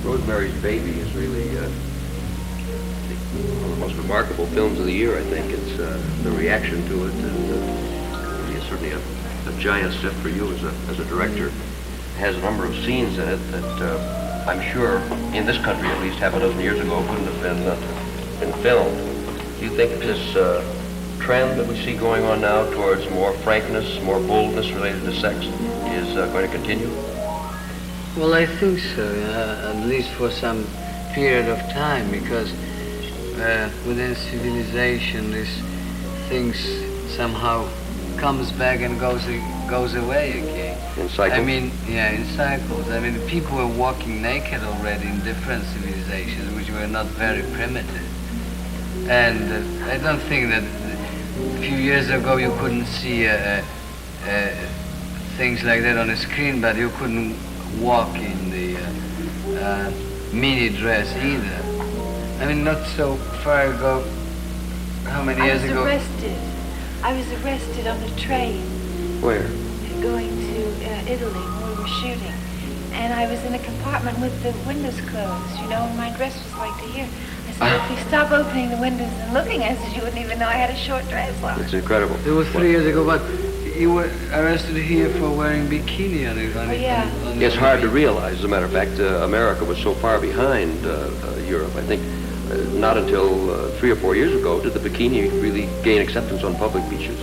Rosemary's Baby is really one of the most remarkable films of the year, I think. It's the reaction to it, and it's certainly a giant step for you as a director. It has a number of scenes in it that I'm sure, in this country at least, half a dozen years ago, couldn't have been filmed. Do you think this trend that we see going on now towards more frankness, more boldness related to sex is going to continue? Well, I think so, at least for some period of time, because within civilization, these things somehow comes back and goes away again. In cycles? I mean, yeah, in cycles. I mean, people were walking naked already in different civilizations, which were not very primitive. And I don't think that a few years ago you couldn't see things like that on a screen, but you couldn't walk in the mini dress either. I mean, not so far ago, how many years ago? I was arrested on a train. Where? Going to Italy when we were shooting. And I was in a compartment with the windows closed, you know, and my dress was like to here. I said, if you stop opening the windows and looking, I said, you wouldn't even know I had a short dress on. It's incredible. It was 3 years ago, but you were arrested here for wearing bikini on it. It's hard to realize, as a matter of fact, America was so far behind Europe. I think not until 3 or 4 years ago did the bikini really gain acceptance on public beaches.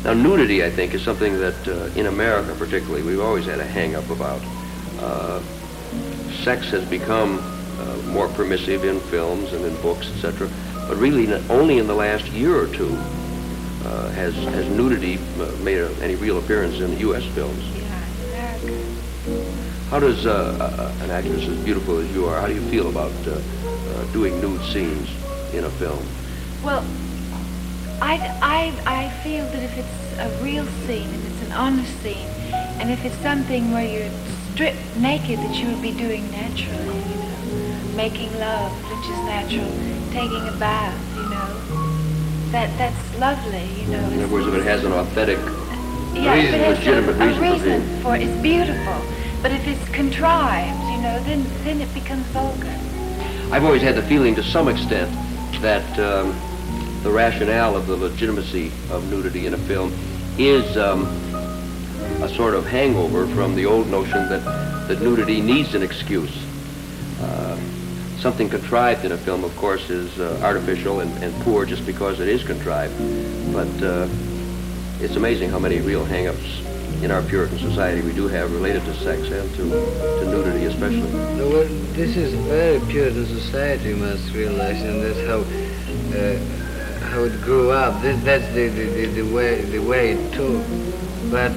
Now, nudity, I think, is something that in America particularly, we've always had a hang-up about. Sex has become more permissive in films and in books, etc. But really, only in the last year or two has nudity made any real appearance in U.S. films. Yeah, America. How does an actress as beautiful as you are, how do you feel about doing nude scenes in a film? Well, I feel that if it's a real scene, if it's an honest scene, and if it's something where you're stripped naked, that you would be doing naturally, you know, making love, which is natural, taking a bath, you know, that's lovely, you know. In other words, if it has an authentic, legitimate reason for it, it's beautiful. But if it's contrived, you know, then it becomes vulgar. I've always had the feeling, to some extent, that the rationale of the legitimacy of nudity in a film is a sort of hangover from the old notion that nudity needs an excuse. Something contrived in a film, of course, is artificial and poor just because it is contrived. But it's amazing how many real hang-ups in our Puritan society we do have related to sex and to nudity especially. No, well, this is a very Puritan society, you must realize, and that's how it grew up. That's the way it took. But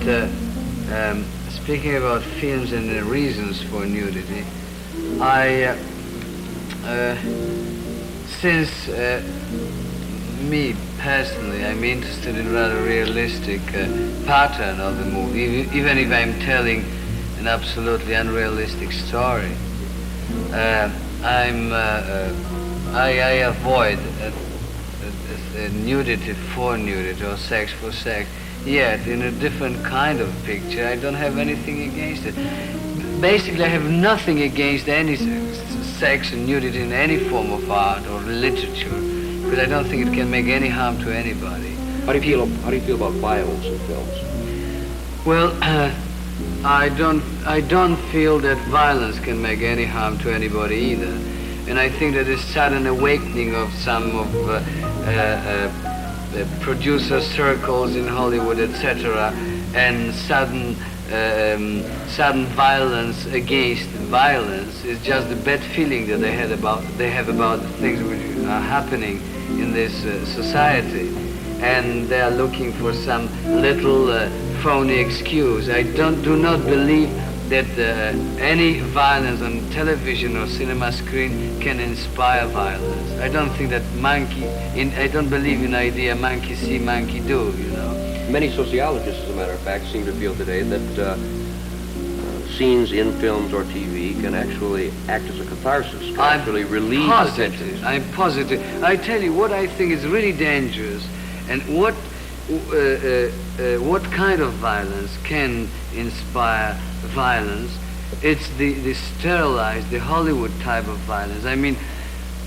speaking about films and the reasons for nudity, since me personally, I'm interested in rather realistic pattern of the movie, even if I'm telling an absolutely unrealistic story. I avoid nudity for nudity or sex for sex. Yet, in a different kind of picture, I don't have anything against it. Basically, I have nothing against any sex and nudity in any form of art or literature, because I don't think it can make any harm to anybody. How do you feel about violence in films? Well, I don't feel that violence can make any harm to anybody either. And I think that this sudden awakening of some of the producer circles in Hollywood, etc., and sudden violence against violence is just the bad feeling that they have about the things which are happening in this society, and they are looking for some little phony excuse. I do not believe that any violence on television or cinema screen can inspire violence. I don't think that I don't believe in the idea monkey see, monkey do, you know. Many sociologists, as a matter of fact, seem to feel today that scenes in films or TV can actually act as a catharsis, can actually relieve the tension. I'm positive. I tell you what I think is really dangerous, and what kind of violence can inspire violence It's the sterilized, the Hollywood type of violence. I mean,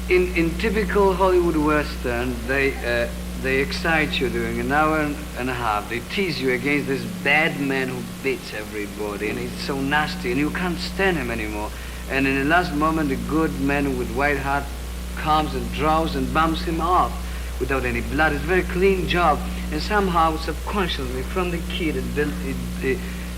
in typical Hollywood Western, they excite you during an hour and a half. They tease you against this bad man who beats everybody, and he's so nasty, and you can't stand him anymore. And in the last moment, the good man with white hat comes and draws and bumps him off without any blood. It's a very clean job, and somehow, subconsciously, from the kid,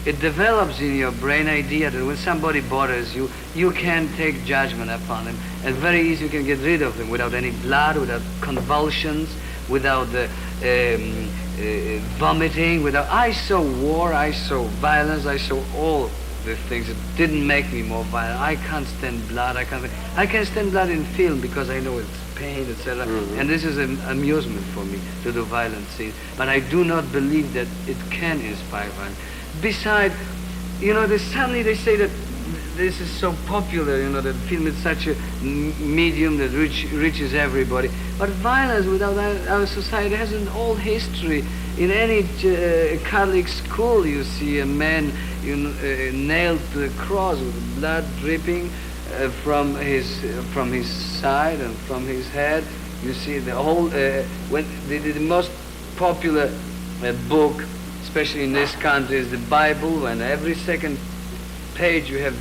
it develops in your brain idea that when somebody bothers you, you can take judgment upon them, and very easy you can get rid of them without any blood, without convulsions, without vomiting, without... I saw war, I saw violence, I saw all the things that didn't make me more violent. I can't stand blood, I can stand blood in film because I know it's pain, etc. Mm-hmm. And this is an amusement for me to do violent scenes. But I do not believe that it can inspire violence. Besides, you know, suddenly they say that this is so popular, you know, that film is such a medium that reaches everybody. But violence without our society has an old history. In any Catholic school, you see a man nailed to the cross with blood dripping from his side and from his head. You see the whole when the most popular book, especially in this country, is the Bible. And every second page you have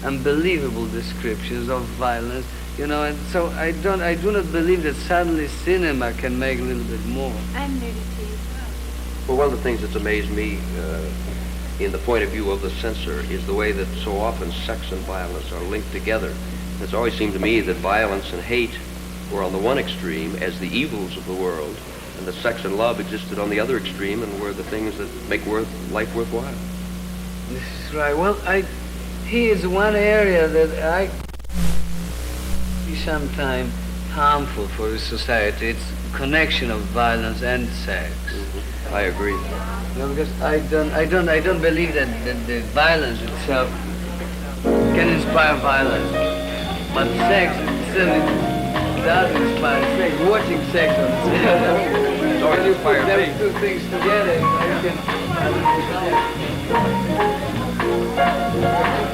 unbelievable descriptions of violence, you know. And so I do not believe that suddenly cinema can make a little bit more. And nudity as Well, one of the things that's amazed me in the point of view of the censor is the way that so often sex and violence are linked together. It's always seemed to me that violence and hate were on the one extreme as the evils of the world, and that sex and love existed on the other extreme and were the things that make life worthwhile. This is right. Well, here is one area that I see sometimes harmful for the society. It's connection of violence and sex. Mm-hmm. I agree. No, because I don't believe that the violence itself can inspire violence. But sex certainly does inspire sex. Watching sex on cinema. When you put those two things together, you can